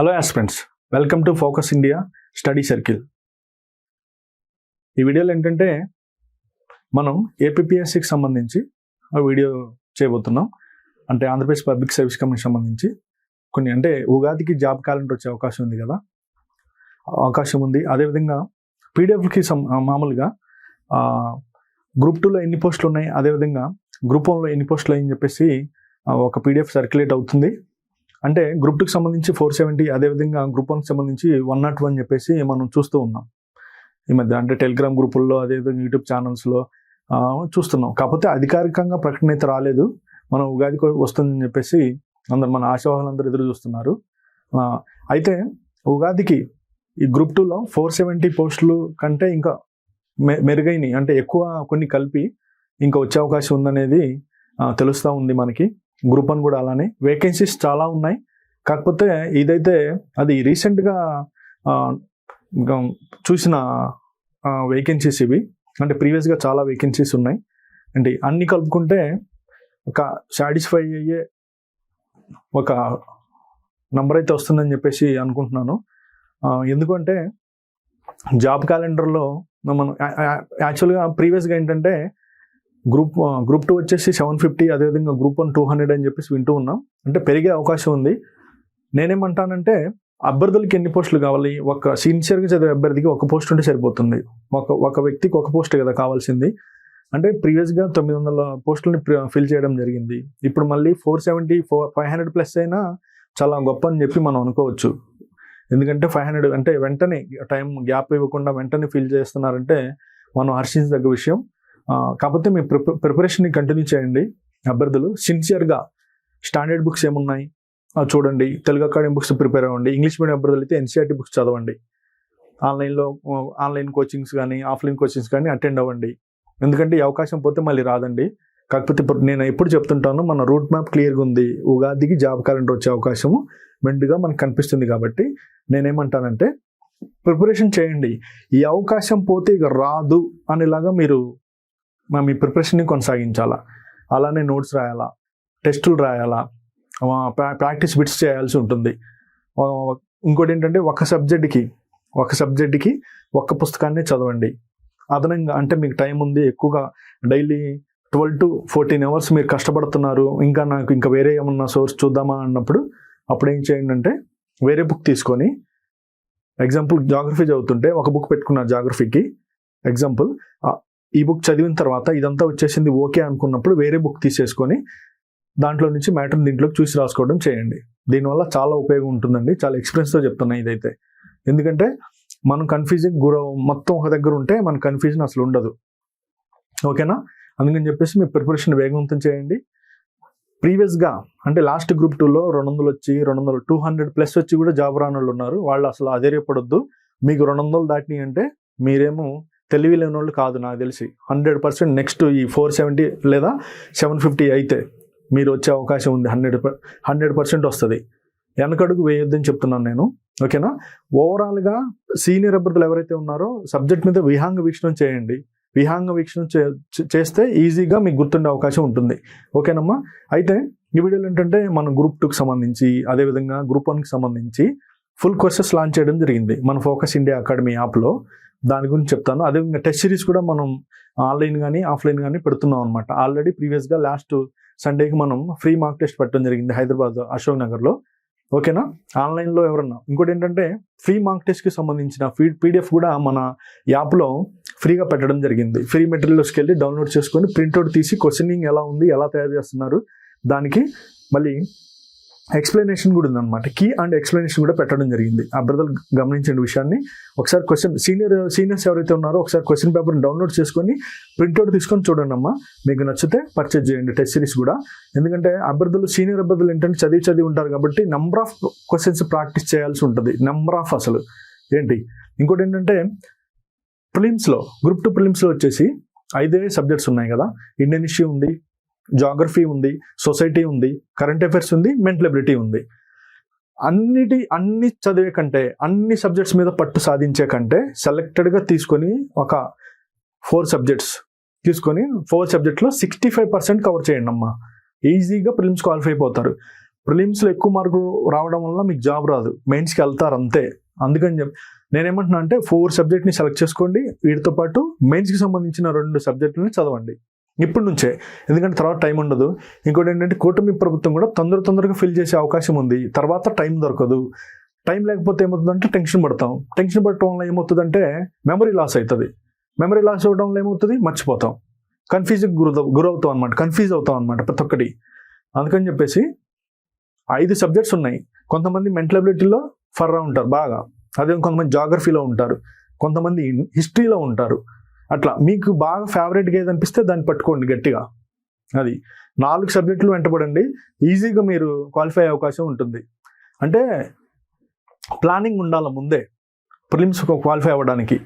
Hello aspirants, welcome to focus India study circle. ఈ వీడియోలో ఏంటంటే మనం ఏపీపీఎస్సికి సంబంధించి వీడియో చేయబోతున్నాం. అంటే ఆంధ్రప్రదేశ్ పబ్లిక్ సర్వీస్ కమిషన్ సంబంధించి కొన్ని, అంటే ఉగాదికి జాబ్ క్యాలెండర్ వచ్చే అవకాశం ఉంది కదా, అవకాశం ఉంది. అదేవిధంగా పీడిఎఫ్కి మామూలుగా గ్రూప్ 2లో ఎన్ని పోస్టులు ఉన్నాయి, అదేవిధంగా గ్రూప్ 1లో ఎన్ని పోస్టులు అని చెప్పేసి ఒక పీడిఎఫ్ సర్క్యులేట్ అవుతుంది. అంటే గ్రూప్ 2కి సంబంధించి 470, అదేవిధంగా గ్రూప్ 1కి సంబంధించి 101 అని చెప్పేసి మనం చూస్తూ ఉన్నాం ఈ మధ్య. అంటే టెలిగ్రామ్ గ్రూపుల్లో, అదేవిధంగా యూట్యూబ్ ఛానల్స్లో చూస్తున్నాం. కాకపోతే అధికారికంగా ప్రకటన అయితే రాలేదు. మనం ఉగాదికి వస్తుందని చెప్పేసి మన ఆశావాహులందరూ ఎదురు చూస్తున్నారు. అయితే ఉగాదికి ఈ గ్రూప్ 2లో 470 పోస్టులు కంటే ఇంకా మెరుగైనవి, అంటే ఎక్కువ కొన్ని కలిపి ఇంకా వచ్చే అవకాశం ఉందనేది తెలుస్తూ ఉంది మనకి. గ్రూప్ 1 కూడా అలానే వేకెన్సీస్ చాలా ఉన్నాయి. కాకపోతే ఇదైతే అది రీసెంట్గా చూసిన వేకెన్సీస్ ఇవి. అంటే ప్రీవియస్గా చాలా వేకెన్సీస్ ఉన్నాయి. అంటే అన్ని కలుపుకుంటే ఒక సాటిస్ఫై అయ్యే ఒక నంబర్ అయితే వస్తుందని చెప్పేసి అనుకుంటున్నాను. ఎందుకంటే జాబ్ క్యాలెండర్లో మనం యాక్చువల్గా ప్రీవియస్గా ఏంటంటే గ్రూప్ 2 వచ్చేసి 750, అదేవిధంగా గ్రూప్ 1 200 అని చెప్పేసి వింటూ ఉన్నాం. అంటే పెరిగే అవకాశం ఉంది. నేనేమంటానంటే అభ్యర్థులకి ఎన్ని పోస్టులు కావాలి, ఒక సిన్సియర్గా చదివే అభ్యర్థికి ఒక పోస్ట్ ఉంటే సరిపోతుంది. ఒక వ్యక్తికి ఒక పోస్ట్ కదా కావాల్సింది. అంటే ప్రీవియస్గా 900 పోస్టులని ఫిల్ చేయడం జరిగింది. ఇప్పుడు మళ్ళీ 470, 500 ప్లస్ అయినా చాలా గొప్ప అని చెప్పి మనం అనుకోవచ్చు. ఎందుకంటే 500 అంటే వెంటనే టైం గ్యాప్ ఇవ్వకుండా వెంటనే ఫిల్ చేస్తున్నారంటే మనం హర్షించదగ్గ విషయం. కాకపోతే మీ ప్రిపరేషన్ని కంటిన్యూ చేయండి. అభ్యర్థులు సిన్సియర్గా స్టాండర్డ్ బుక్స్ ఏమున్నాయి చూడండి, తెలుగు అకాడమీ బుక్స్ ప్రిపేర్ అవ్వండి. ఇంగ్లీష్ మీడియం అభ్యర్థులు అయితే ఎన్సీఆర్టీ బుక్స్ చదవండి. ఆన్లైన్ కోచింగ్స్ కానీ ఆఫ్లైన్ కోచింగ్స్ కానీ అటెండ్ అవ్వండి. ఎందుకంటే ఈ అవకాశం పోతే మళ్ళీ రాదండి. కాకపోతే నేను ఎప్పుడు చెప్తుంటాను, మన రూట్ మ్యాప్ క్లియర్గా ఉంది. ఉగాదికి జాబ్ క్యాలెండర్ వచ్చే అవకాశము మెండుగా మనకు కనిపిస్తుంది. కాబట్టి నేనేమంటానంటే ప్రిపరేషన్ చేయండి. ఈ అవకాశం పోతే ఇక రాదు అనేలాగా మీరు మీ ప్రిపరేషన్ని కొనసాగించాలా. అలానే నోట్స్ రాయాలా, టెస్టులు రాయాలా, ప్రాక్టీస్ బిట్స్ చేయాల్సి ఉంటుంది. ఇంకోటి ఏంటంటే ఒక సబ్జెక్ట్కి ఒక్క పుస్తకాన్ని చదవండి. అదనంగా అంటే మీకు టైం ఉంది, ఎక్కువగా డైలీ 12 to 14 అవర్స్ మీరు కష్టపడుతున్నారు, నాకు ఇంకా వేరే ఏమన్నా సోర్స్ చూద్దామా అన్నప్పుడు అప్పుడు ఏం చేయండి అంటే వేరే బుక్ తీసుకొని, ఎగ్జాంపుల్ జాగ్రఫీ చదువుతుంటే ఒక బుక్ పెట్టుకున్నారు జాగ్రఫీకి ఎగ్జాంపుల్. ఈ బుక్ చదివిన తర్వాత ఇదంతా వచ్చేసింది ఓకే అనుకున్నప్పుడు వేరే బుక్ తీసేసుకొని దాంట్లో నుంచి మ్యాటర్ని దీంట్లోకి చూసి రాసుకోవడం చేయండి. దీనివల్ల చాలా ఉపయోగం ఉంటుందండి. చాలా ఎక్స్పీరియన్స్తో చెప్తున్నా ఇదైతే. ఎందుకంటే మనం కన్ఫ్యూజన్ మొత్తం ఒక దగ్గర ఉంటే మన కన్ఫ్యూజన్ అసలు ఉండదు. ఓకేనా? అందుకని చెప్పేసి మీ ప్రిపరేషన్ వేగవంతం చేయండి. ప్రీవియస్గా అంటే లాస్ట్ గ్రూప్ 2లో 200 వచ్చి 200 200+ వచ్చి కూడా జాబ్ రాని వాళ్ళు ఉన్నారు. వాళ్ళు అసలు అధైర్యపడొద్దు. మీకు 200 దాటినాయి అంటే మీరేమో తెలివి లేని వాళ్ళు కాదు. నాకు తెలిసి 100% నెక్స్ట్ ఈ 470 లేదా 750 అయితే మీరు వచ్చే అవకాశం ఉంది. 100% వస్తుంది. వెనకడుగు వేయొద్దని చెప్తున్నాను నేను. ఓకేనా? ఓవరాల్గా సీనియర్ అభ్యర్థులు ఎవరైతే ఉన్నారో సబ్జెక్ట్ మీద విహంగ వీక్షణం చేయండి. విహంగ వీక్షణం చేస్తే ఈజీగా మీకు గుర్తుండే అవకాశం ఉంటుంది. ఓకేనమ్మా? అయితే ఈ వీడియోలో ఏంటంటే మనం గ్రూప్ 2కి సంబంధించి, అదేవిధంగా గ్రూప్ 1కి సంబంధించి ఫుల్ కోర్సెస్ లాంచ్ చేయడం జరిగింది మన ఫోకస్ ఇండియా అకాడమీ యాప్లో. దాని గురించి చెప్తాను. అదేవిధంగా టెస్ట్ సిరీస్ కూడా మనం ఆన్లైన్ కానీ ఆఫ్లైన్ కానీ పెడుతున్నాం అనమాట. ఆల్రెడీ ప్రీవియస్గా లాస్ట్ సండేకి మనం ఫ్రీ మార్క్ టెస్ట్ పెట్టడం జరిగింది హైదరాబాద్ అశోక్ నగర్లో. ఓకేనా? ఆన్లైన్లో ఎవరన్నా. ఇంకోటి ఏంటంటే ఫ్రీ మార్క్ టెస్ట్కి సంబంధించిన పీడిఎఫ్ కూడా మన యాప్లో ఫ్రీగా పెట్టడం జరిగింది. ఫ్రీ మెటీరియల్స్కి వెళ్ళి డౌన్లోడ్ చేసుకొని ప్రింట్అవుట్ తీసి క్వశ్చనింగ్ ఎలా ఉంది, ఎలా తయారు చేస్తున్నారు, దానికి మళ్ళీ ఎక్స్ప్లెనేషన్ కూడా ఉందన్నమాట. కీ అండ్ ఎక్స్ప్లెనేషన్ కూడా పెట్టడం జరిగింది. అభ్యర్థులు గమనించిన విషయాన్ని ఒకసారి సీనియర్స్ ఎవరైతే ఉన్నారో ఒకసారి క్వశ్చన్ పేపర్ని డౌన్లోడ్ చేసుకొని ప్రింట్అవుట్ తీసుకొని చూడండి అమ్మా. మీకు నచ్చితే పర్చేజ్ చేయండి టెస్ట్ సిరీస్ కూడా. ఎందుకంటే సీనియర్ అభ్యర్థులు ఏంటంటే చదివి ఉంటారు కాబట్టి నెంబర్ ఆఫ్ క్వశ్చన్స్ ప్రాక్టీస్ చేయాల్సి ఉంటుంది. నెంబర్ ఆఫ్ అసలు ఏంటి. ఇంకోటి ఏంటంటే ప్రిలిమ్స్లో గ్రూప్ 2 ప్రిలిమ్స్లో వచ్చేసి 5 సబ్జెక్ట్స్ ఉన్నాయి కదా. ఇండియన్ హిస్టరీ ఉంది, జాగ్రఫీ ఉంది, సొసైటీ ఉంది, కరెంట్ అఫైర్స్ ఉంది, మెంటల్ ఎబిలిటీ ఉంది. అన్ని చదివే కంటే, అన్ని సబ్జెక్ట్స్ మీద పట్టు సాధించే కంటే సెలెక్టెడ్గా తీసుకొని ఒక 4 సబ్జెక్ట్స్ తీసుకొని 4 సబ్జెక్ట్లో 65% కవర్ చేయండి అమ్మా. ఈజీగా ప్రిలిమ్స్ క్వాలిఫై అయిపోతారు. ప్రిలిమ్స్లో ఎక్కువ మార్కులు రావడం వల్ల మీకు జాబ్ రాదు, మెయిన్స్కి వెళ్తారు అంతే. అందుకని చెప్పి నేనేమంటున్నా అంటే 4 సబ్జెక్ట్ని సెలెక్ట్ చేసుకోండి, వీటితో పాటు మెయిన్స్కి సంబంధించిన 2 సబ్జెక్టులని చదవండి ఇప్పటి నుంచే, ఎందుకంటే తర్వాత టైం ఉండదు. ఇంకోటి ఏంటంటే కూటమి ప్రభుత్వం కూడా తొందరగా ఫిల్ చేసే అవకాశం ఉంది, తర్వాత టైం దొరకదు. టైం లేకపోతే ఏమవుతుందంటే టెన్షన్ పడతాం, టెన్షన్ పడటం వల్ల ఏమవుతుందంటే మెమరీ లాస్ అవుతుంది, మెమరీ లాస్ అవ్వడం వల్ల ఏమవుతుంది మర్చిపోతాం, కన్ఫ్యూజ్కి గురవుతాం అనమాట, కన్ఫ్యూజ్ అవుతాం అనమాట ప్రతి ఒక్కటి. అందుకని చెప్పేసి 5 సబ్జెక్ట్స్ ఉన్నాయి. కొంతమంది మెంటల్ అబిలిటీలో ఫర్రా ఉంటారు బాగా, అదే కొంతమంది జాగ్రఫీలో ఉంటారు, కొంతమంది హిస్టరీలో ఉంటారు. అట్లా మీకు బాగా ఫేవరెట్గా ఏది అనిపిస్తే దాన్ని పట్టుకోండి గట్టిగా. అది 4 సబ్జెక్టులు వెంటబడండి, ఈజీగా మీరు క్వాలిఫై అయ్యే అవకాశం ఉంటుంది. అంటే ప్లానింగ్ ఉండాలి ముందే ప్రిలిమ్స్ క్వాలిఫై అవ్వడానికి.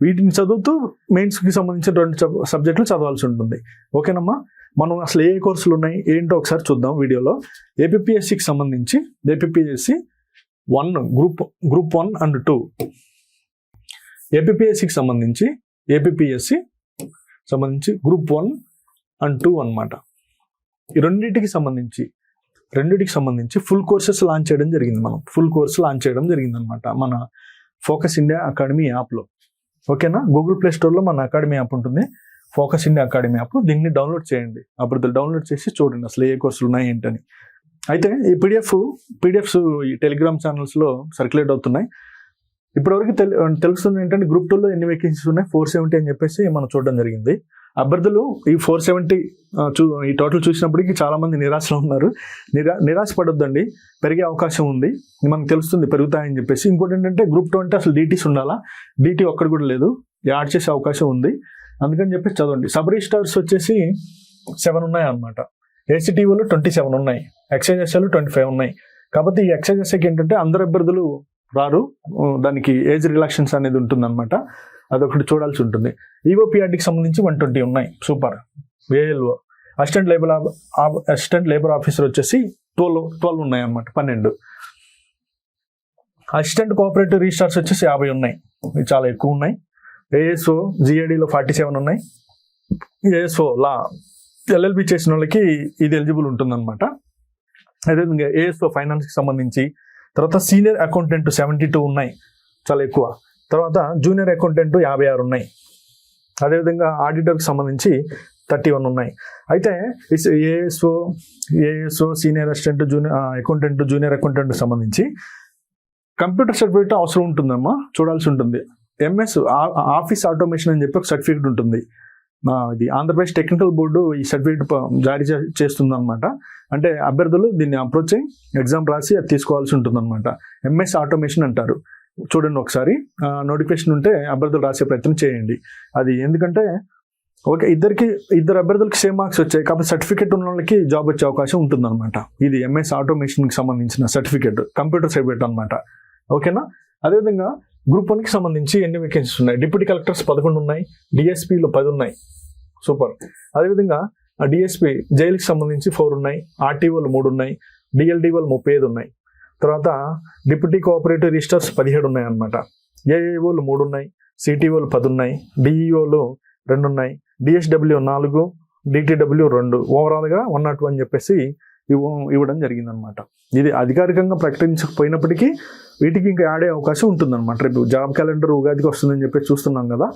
వీటిని చదువుతూ మెయిన్స్కి సంబంధించిన 2 సబ్జెక్టులు చదవాల్సి ఉంటుంది. ఓకేనమ్మా, మనం అసలు ఏ కోర్సులు ఉన్నాయి ఏంటో ఒకసారి చూద్దాం వీడియోలో. ఏపీఎస్సికి సంబంధించి ఏపీఎస్సి 1 గ్రూప్ 1 అండ్ 2, ఏపీఎస్సికి సంబంధించి గ్రూప్ 1 అండ్ 2 అనమాట. ఈ రెండింటికి సంబంధించి ఫుల్ కోర్సెస్ లాంచ్ చేయడం జరిగింది. మనం ఫుల్ కోర్స్ లాంచ్ చేయడం జరిగింది అనమాట మన ఫోకస్ ఇండియా అకాడమీ యాప్లో. ఓకేనా, గూగుల్ ప్లే స్టోర్లో మన అకాడమీ యాప్ ఉంటుంది, ఫోకస్ ఇండియా అకాడమీ యాప్. దీన్ని డౌన్లోడ్ చేయండి, అప్పుడు డౌన్లోడ్ చేసి చూడండి అసలు ఏ కోర్సులు ఉన్నాయి ఏంటని. అయితే ఈ పీడిఎఫ్స్ ఈ టెలిగ్రామ్ ఛానల్స్లో సర్క్యులేట్ అవుతున్నాయి. ఇప్పటివరకు తెలుస్తుంది ఏంటంటే గ్రూప్ 2లో ఎన్ని వేకెన్సీస్ ఉన్నాయి, 470 అని చెప్పేసి మనం చూడడం జరిగింది. అభ్యర్థులు ఈ 470 ఈ టోటల్ చూసినప్పటికీ చాలా మంది నిరాశలో ఉన్నారు. నిరాశ పడొద్దండి, పెరిగే అవకాశం ఉంది, మనకు తెలుస్తుంది పెరుగుతాయని చెప్పేసి. ఇంకోటి ఏంటంటే గ్రూప్ 2 అంటే అసలు డీటీస్ ఉండాలా, డీటీ ఒక్కటి కూడా లేదు, యాడ్ చేసే అవకాశం ఉంది. అందుకని చెప్పేసి చదవండి. సబ్ రిజిస్టార్స్ వచ్చేసి 7 ఉన్నాయి అనమాట, ఏసీటీఓలో 27 ఉన్నాయి, ఎక్సైజ్ఎస్ఏలో 25 ఉన్నాయి. కాబట్టి ఈ ఎక్సైజ్ఎస్ఏకి ఏంటంటే అందరు అభ్యర్థులు రారు, దానికి ఏజ్ రిలాక్షన్స్ అనేది ఉంటుంది అనమాట, అదొకటి చూడాల్సి ఉంటుంది. ఈఓపీఆర్డీకి సంబంధించి 120 ఉన్నాయి, super. ALO assistant labour officer వచ్చేసి 12 ఉన్నాయి అనమాట, 12. అసిస్టెంట్ కోఆపరేటివ్ రిజిస్టార్స్ వచ్చేసి 50 ఉన్నాయి, ఇవి చాలా ఎక్కువ ఉన్నాయి. ఏఎస్ఓ జిఏడిలో 47 ఉన్నాయి. ఏఎస్ఓ లా ఎల్ఎల్బి చేసిన వాళ్ళకి ఇది ఎలిజిబుల్ ఉంటుందన్నమాట. అదేవిధంగా ఏఎస్ఓ ఫైనాన్స్కి సంబంధించి, తర్వాత సీనియర్ అకౌంటెంట్ 72 ఉన్నాయి, చాలా ఎక్కువ. తర్వాత జూనియర్ అకౌంటెంట్ 56 ఉన్నాయి. అదేవిధంగా ఆడిటర్కి సంబంధించి 31 ఉన్నాయి. అయితే ASO senior assistant junior accountant సంబంధించి కంప్యూటర్ సర్టిఫికేట్ అవసరం ఉంటుందమ్మా, చూడాల్సి ఉంటుంది. ఎంఎస్ ఆఫీస్ ఆటోమేషన్ అని చెప్పి ఒక సర్టిఫికేట్ ఉంటుంది. ఇది ఆంధ్రప్రదేశ్ టెక్నికల్ బోర్డు ఈ సర్టిఫికేట్ జారీ చేస్తుంది అనమాట. అంటే అభ్యర్థులు దీన్ని అప్రోచ్ అయ్యి ఎగ్జామ్ రాసి అది తీసుకోవాల్సి ఉంటుంది అనమాట. ఎంఎస్ ఆటోమేషన్ అంటారు, చూడండి ఒకసారి. నోటిఫికేషన్ ఉంటే అభ్యర్థులు రాసే ప్రయత్నం చేయండి. అది ఎందుకంటే ఓకే, ఇద్దరు అభ్యర్థులకి సేమ్ మార్క్స్ వచ్చాయి కాబట్టి సర్టిఫికేట్ ఉన్న వాళ్ళకి జాబ్ వచ్చే అవకాశం ఉంటుంది అనమాట. ఇది ఎంఎస్ ఆటోమేషన్కి సంబంధించిన సర్టిఫికేట్, కంప్యూటర్ సర్టిఫికేట్ అనమాట. ఓకేనా. అదేవిధంగా గ్రూప్ 1కి సంబంధించి ఎన్ని వేకెన్సీస్ ఉన్నాయి, డిప్యూటీ కలెక్టర్స్ 11 ఉన్నాయి, డిఎస్పీలో 10 ఉన్నాయి, సూపర్. అదేవిధంగా డిఎస్పీ జైలుకి సంబంధించి 4 ఉన్నాయి, ఆర్టీఓలు 3 ఉన్నాయి, డిఎల్డీఓలు 35 ఉన్నాయి. తర్వాత డిప్యూటీ కోఆపరేటివ్ రిజిస్టర్స్ 17 ఉన్నాయి అనమాట. ఏఏఓలు 3 ఉన్నాయి, సిటీఓలు 10 ఉన్నాయి, డిఈఓలు 2 ఉన్నాయి, డిఎస్డబ్ల్యూ 4, డిటిడబ్ల్యూ 2, ఓవరాల్గా 102 అని చెప్పేసి ఇవ్వడం జరిగిందనమాట. ఇది అధికారికంగా ప్రకటించకపోయినప్పటికీ వీటికి ఇంకా యాడ్ అయ్యే అవకాశం ఉంటుందన్నమాట. రేపు జాబ్ క్యాలెండర్ ఉగాదికి వస్తుందని చెప్పి చూస్తున్నాం కదా,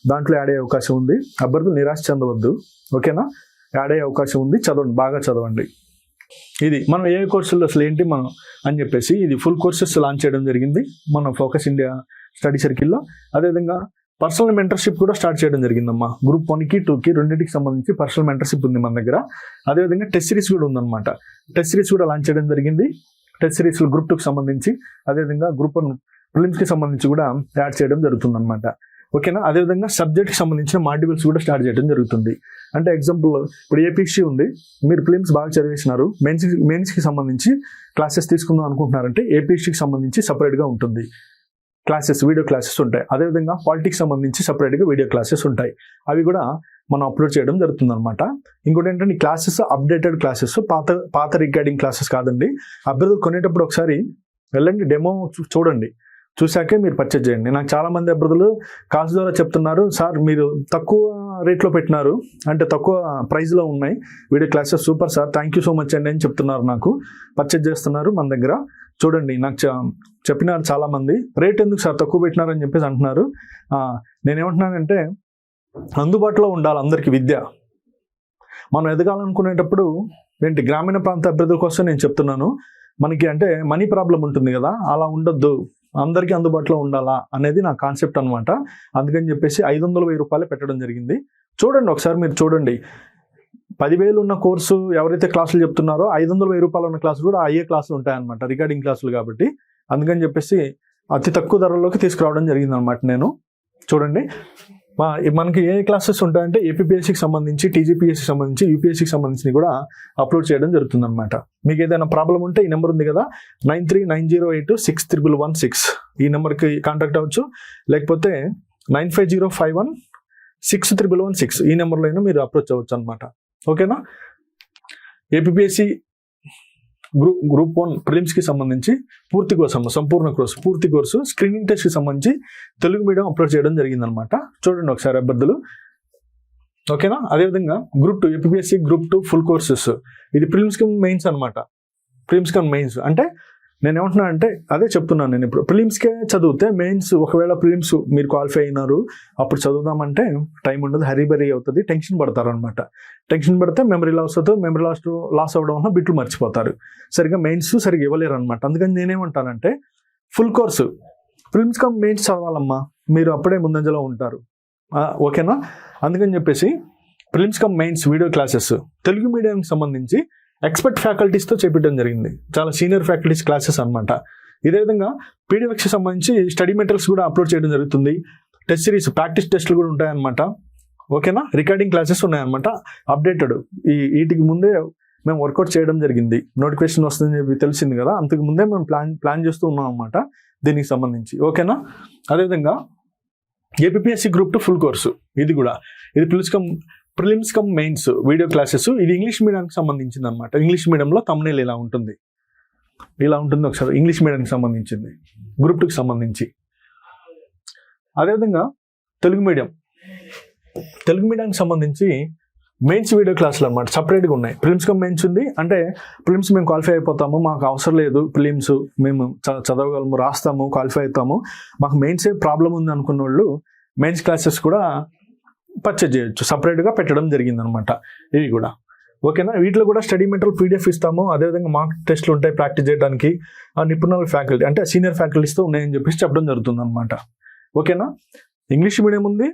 దాంట్లో యాడ్ అయ్యే అవకాశం ఉంది. అభ్యర్థులు నిరాశ చెందవద్దు, ఓకేనా. యాడ్ అయ్యే అవకాశం ఉంది, చదవండి, బాగా చదవండి. ఇది మనం ఏ కోర్సుల్లో అసలు ఏంటి మనం అని చెప్పేసి ఇది ఫుల్ కోర్సెస్ లాంచ్ చేయడం జరిగింది మన ఫోకస్ ఇండియా స్టడీ సర్కిల్లో. అదేవిధంగా పర్సనల్ మెంటర్షిప్ కూడా స్టార్ట్ చేయడం జరిగిందమ్మా. గ్రూప్ 1కి 2కి రెండింటికి సంబంధించి పర్సనల్ మెంటర్షిప్ ఉంది మన దగ్గర. అదేవిధంగా టెస్ట్ సిరీస్ కూడా ఉందన్నమాట. టెస్ట్ సిరీస్ కూడా లాంచ్ చేయడం జరిగింది. టెస్ట్ సిరీస్లు గ్రూప్ 2కి సంబంధించి, అదేవిధంగా గ్రూప్ 1 ప్రిలిమ్స్కి సంబంధించి కూడా యాడ్ చేయడం జరుగుతుందన్నమాట. ఓకేనా. అదేవిధంగా సబ్జెక్ట్కి సంబంధించిన మాడ్యూల్స్ కూడా స్టార్ట్ చేయడం జరుగుతుంది. అంటే ఎగ్జాంపుల్ ఇప్పుడు ఏపీసీ ఉంది, మీరు ప్రిలిమ్స్ బాగా చదివేసినారు, మెయిన్స్కి సంబంధించి క్లాసెస్ తీసుకుందాం అనుకుంటున్నారంటే ఏపీసీకి సంబంధించి సపరేట్గా ఉంటుంది క్లాసెస్, వీడియో క్లాసెస్ ఉంటాయి. అదేవిధంగా పాలిటిక్స్ సంబంధించి సపరేట్గా వీడియో క్లాసెస్ ఉంటాయి, అవి కూడా మనం అప్లోడ్ చేయడం జరుగుతుంది అనమాట. ఇంకోటి ఏంటంటే ఈ క్లాసెస్ అప్డేటెడ్ క్లాసెస్, పాత రికార్డింగ్ క్లాసెస్ కాదండి. అభ్యర్థులు కొనేటప్పుడు ఒకసారి వెళ్ళండి, డెమో చూడండి, చూశాకే మీరు పర్చేజ్ చేయండి. నాకు చాలా మంది అభ్యర్థులు కాల్స్ ద్వారా చెప్తున్నారు, సార్ మీరు తక్కువ రేట్లో పెట్టినారు, అంటే తక్కువ ప్రైస్లో ఉన్నాయి video classes. Super sir, thank you so much అండి అని చెప్తున్నారు, నాకు పర్చేజ్ చేస్తున్నారు మన దగ్గర. చూడండి, నాకు చెప్పినారు చాలామంది, రేట్ ఎందుకు సార్ తక్కువ పెట్టినారని చెప్పేసి అంటున్నారు. నేనేమంటున్నానంటే అందుబాటులో ఉండాలి అందరికీ విద్య. మనం ఎదగాలనుకునేటప్పుడు ఏంటి, గ్రామీణ ప్రాంత అభ్యర్థుల కోసం నేను చెప్తున్నాను. మనకి అంటే మనీ ప్రాబ్లం ఉంటుంది కదా, అలా ఉండొద్దు, అందరికీ అందుబాటులో ఉండాలా అనేది నా కాన్సెప్ట్ అనమాట. అందుకని చెప్పేసి 500,000 రూపాయలు పెట్టడం జరిగింది. చూడండి ఒకసారి, మీరు చూడండి, 10,000 ఉన్న కోర్సు ఎవరైతే క్లాసులు చెప్తున్నారో 500,000 రూపాయలు ఉన్న క్లాసులు కూడా అయ్యే క్లాసులు ఉంటాయన్నమాట, రికార్డింగ్ క్లాసులు కాబట్టి. అందుకని చెప్పేసి అతి తక్కువ ధరలోకి తీసుకురావడం జరిగింది అనమాట నేను. చూడండి, మనకి ఏ క్లాసెస్ ఉంటాయంటే ఏపీపీఎస్సికి సంబంధించి, టీజీపీఎస్సికి సంబంధించి, యూపీఎస్సికి సంబంధించి కూడా అప్లోడ్ చేయడం జరుగుతుంది అనమాట. మీకు ఏదైనా ప్రాబ్లం ఉంటే ఈ నెంబర్ ఉంది కదా, 9390861116, ఈ నెంబర్కి కాంటాక్ట్ అవ్వచ్చు. లేకపోతే 9505161116, ఈ నెంబర్లో అయినా మీరు అప్రోచ్ అవ్వచ్చు అనమాట. ఓకేనా? ఏపీపీఎస్సి గ్రూప్ 1 ప్రిలిమ్స్కి సంబంధించి సంపూర్ణ కోర్సు స్క్రీనింగ్ టెస్ట్కి సంబంధించి తెలుగు మీడియం అప్లోడ్ చేయడం జరిగిందనమాట. చూడండి ఒకసారి అభ్యర్థులు. ఓకేనా? అదేవిధంగా group 2 APSC group 2 full courses, ఇది ప్రిలిమ్స్ కమ్ మెయిన్స్ అనమాట. ప్రిలిమ్స్ కమ్ మెయిన్స్ అంటే నేను ఏమంటున్నా అంటే అదే చెప్తున్నాను నేను. ఇప్పుడు ప్రిలిమ్స్కే చదివితే మెయిన్స్, ఒకవేళ ప్రిలిమ్స్ మీరు క్వాలిఫై అయినారు అప్పుడు చదువుదామంటే టైం ఉండదు, హరీబరీ అవుతుంది, టెన్షన్ పడతారు అనమాట. టెన్షన్ పడితే మెమరీ లాస్ అవుతుంది, మెమరీ లాస్ అవ్వడం వల్ల బిట్లు మర్చిపోతారు, సరిగ్గా మెయిన్స్ సరిగ్గా ఇవ్వలేరు అనమాట. అందుకని నేనేమంటానంటే full course prelims cum mains చదవాలమ్మా, మీరు అప్పుడే ముందంజలో ఉంటారు. ఓకేనా? అందుకని చెప్పేసి prelims cum mains video classes Telugu మీడియంకి సంబంధించి ఎక్స్పర్ట్ ఫ్యాకల్టీస్తో చేపించడం జరిగింది, చాలా సీనియర్ ఫ్యాకల్టీస్ క్లాసెస్ అనమాట. ఇదే విధంగా పీడిఎఫ్కి సంబంధించి స్టడీ మెటీరియల్స్ కూడా అప్లోడ్ చేయడం జరుగుతుంది. టెస్ట్ సిరీస్, ప్రాక్టీస్ టెస్ట్లు కూడా ఉంటాయన్నమాట. ఓకేనా? రికార్డింగ్ క్లాసెస్ ఉన్నాయన్నమాట, అప్డేటెడ్. వీటికి ముందే మేము వర్కౌట్ చేయడం జరిగింది, నోటిఫికేషన్ వస్తుందని చెప్పి తెలిసింది కదా, అంతకు ముందే మేము ప్లాన్ చేస్తూ ఉన్నాం అనమాట దీనికి సంబంధించి. ఓకేనా? అదేవిధంగా ఏపీఎస్సి గ్రూప్ 2 ఫుల్ కోర్సు, ఇది prelims cum mains video classes, ఇది ఇంగ్లీష్ మీడియానికి సంబంధించింది అనమాట. ఇంగ్లీష్ మీడియంలో థంబ్నెయిల్ ఇలా ఉంటుంది ఒకసారి ఇంగ్లీష్ మీడియానికి సంబంధించింది, గ్రూప్ 2కి సంబంధించి. అదేవిధంగా తెలుగు మీడియానికి సంబంధించి మెయిన్స్ వీడియో క్లాసులు అనమాట సపరేట్గా ఉన్నాయి. ప్రిలిమ్స్ కమ్ మెయిన్స్ ఉంది అంటే ప్రిలిమ్స్ మేము క్వాలిఫై అయిపోతాము, మాకు అవసరం లేదు ప్రిలిమ్స్, మేము చదవగలము, రాస్తాము, క్వాలిఫై అవుతాము, మాకు మెయిన్సే ప్రాబ్లం ఉంది అనుకున్న వాళ్ళు మెయిన్స్ క్లాసెస్ కూడా పర్చేజ్ చేయొచ్చు, సపరేట్గా పెట్టడం జరిగిందనమాట ఇవి కూడా. ఓకేనా? వీటిలో కూడా స్టడీ మెటీరియల్ పీడిఎఫ్ ఇస్తాము, అదేవిధంగా మార్క్ టెస్ట్లు ఉంటాయి ప్రాక్టీస్ చేయడానికి, నిపుణుల ఫ్యాకల్టీ అంటే సీనియర్ ఫ్యాకల్టీస్తో ఉన్నాయని చెప్పేసి చెప్పడం జరుగుతుంది అనమాట. ఓకేనా? ఇంగ్లీష్ మీడియం ఉంది,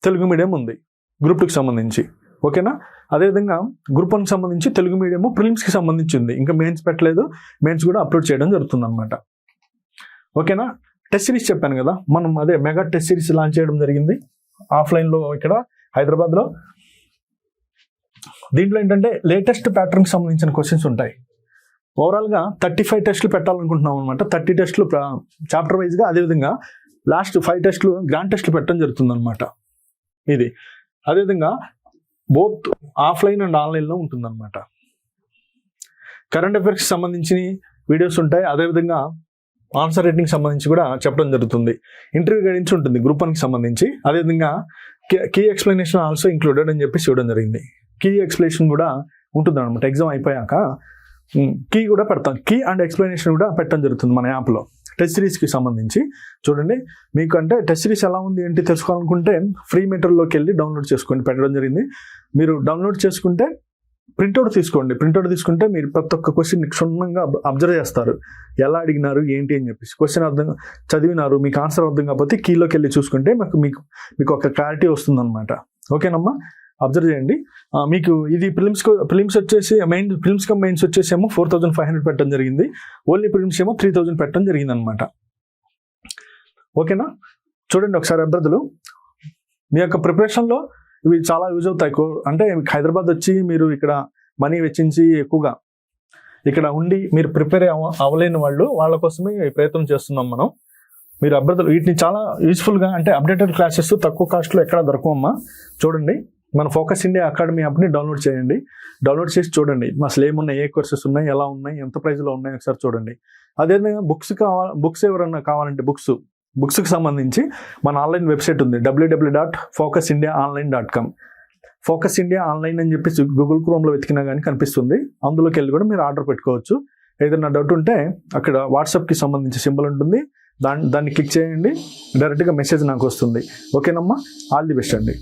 తెలుగు మీడియం ఉంది గ్రూప్ 2కి సంబంధించి. ఓకేనా? అదేవిధంగా గ్రూప్ 1కి సంబంధించి తెలుగు మీడియము ప్రిలిమ్స్కి సంబంధించి ఉంది, ఇంకా మెయిన్స్ పెట్టలేదు, మెయిన్స్ కూడా అప్లోడ్ చేయడం జరుగుతుంది అనమాట. ఓకేనా? టెస్ట్ సిరీస్ చెప్పాను కదా, మనం అదే మెగా టెస్ట్ సిరీస్ లాంచ్ చేయడం జరిగింది ఆఫ్లైన్లో ఇక్కడ హైదరాబాద్లో. దీంట్లో ఏంటంటే లేటెస్ట్ ప్యాటర్న్కి సంబంధించిన క్వశ్చన్స్ ఉంటాయి. ఓవరాల్గా 35 టెస్టులు పెట్టాలనుకుంటున్నాం అనమాట. 30 టెస్టులు చాప్టర్ వైజ్గా, అదేవిధంగా లాస్ట్ 5 టెస్టులు గ్రాండ్ టెస్టులు పెట్టడం జరుగుతుంది అనమాట ఇది. అదేవిధంగా బోత్ ఆఫ్లైన్ అండ్ ఆన్లైన్లో ఉంటుందన్నమాట. కరెంట్ అఫైర్స్కి సంబంధించిన వీడియోస్ ఉంటాయి, అదేవిధంగా ఆన్సర్ రైటింగ్ సంబంధించి కూడా చెప్పడం జరుగుతుంది. ఇంటర్వ్యూ గైడెన్స్ ఉంటుంది గ్రూప్ 1కి సంబంధించి, అదేవిధంగా కీ ఎక్స్ప్లెనేషన్ ఆల్సో ఇంక్లూడెడ్ అని చెప్పి చూడడం జరిగింది. కీ ఎక్స్ప్లెనేషన్ కూడా ఉంటుంది అనమాట. ఎగ్జామ్ అయిపోయాక కీ కూడా పెడతాం, కీ అండ్ ఎక్స్ప్లెనేషన్ కూడా పెట్టడం జరుగుతుంది మన యాప్లో టెస్ట్ సిరీస్కి సంబంధించి. చూడండి, మీకు అంటే టెస్ట్ సిరీస్ ఎలా ఉంది ఏంటి తెలుసుకోవాలనుకుంటే ఫ్రీ మెటీరియల్లోకి వెళ్ళి డౌన్లోడ్ చేసుకోండి, పెట్టడం జరిగింది. మీరు డౌన్లోడ్ చేసుకుంటే ప్రింట్అవుట్ తీసుకోండి. ప్రింట్అవుట్ తీసుకుంటే మీరు ప్రతి ఒక్క క్వశ్చన్ క్షుణ్ణంగా అబ్జర్వ్ చేస్తారు, ఎలా అడిగినారు ఏంటి అని చెప్పేసి. క్వశ్చన్ అర్థం చదివినారు, మీకు ఆన్సర్ అర్థం కాకపోతే కీలోకి వెళ్ళి చూసుకుంటే మీకు ఒక క్లారిటీ వస్తుందన్నమాట. ఓకేనమ్మా? అబ్జర్వ్ చేయండి. మీకు ఇది ప్రిలిమ్స్ వచ్చేసి ప్రిలిమ్స్ కమ్ మెయిన్స్ వచ్చేసేమో 4,500 పెట్టడం జరిగింది, ఓన్లీ ప్రిలిమ్స్ ఏమో 3,000 పెట్టడం జరిగింది అనమాట. ఓకేనా? చూడండి ఒకసారి అభ్యర్థులు, మీ యొక్క ప్రిపరేషన్లో ఇవి చాలా యూజ్ అవుతాయి. అంటే హైదరాబాద్ వచ్చి మీరు ఇక్కడ మనీ వెచ్చించి ఎక్కువగా ఇక్కడ ఉండి మీరు ప్రిపేర్ అవ్వలేని వాళ్ళ కోసమే ప్రయత్నం చేస్తున్నాం మనం. మీరు అభ్యర్థులు వీటిని చాలా యూస్ఫుల్గా, అంటే అప్డేటెడ్ క్లాసెస్ తక్కువ కాస్ట్లో ఎక్కడ దొరకవమ్మా. చూడండి, మన ఫోకస్ ఇండియా అకాడమీ యాప్ని డౌన్లోడ్ చేయండి. డౌన్లోడ్ చేసి చూడండి అసలు ఏమున్నాయి, ఏ కోర్సెస్ ఉన్నాయి, ఎలా ఉన్నాయి, ఎంత ప్రైస్లో ఉన్నాయి ఒకసారి చూడండి. అదేవిధంగా బుక్స్ ఎవరన్నా కావాలంటే బుక్స్ బుక్స్కి సంబంధించి మన ఆన్లైన్ వెబ్సైట్ ఉంది, www.focusindiaonline.com. ఫోకస్ ఇండియా ఆన్లైన్ అని చెప్పి గూగుల్ క్రోమ్లో వెతికినా కానీ కనిపిస్తుంది. అందులోకి వెళ్ళి కూడా మీరు ఆర్డర్ పెట్టుకోవచ్చు. ఏదైనా డౌట్ ఉంటే అక్కడ వాట్సాప్కి సంబంధించి సింబల్ ఉంటుంది, దాన్ని క్లిక్ చేయండి, డైరెక్ట్గా మెసేజ్ నాకు వస్తుంది. ఓకేనమ్మా, ఆల్ ది బెస్ట్ అండి.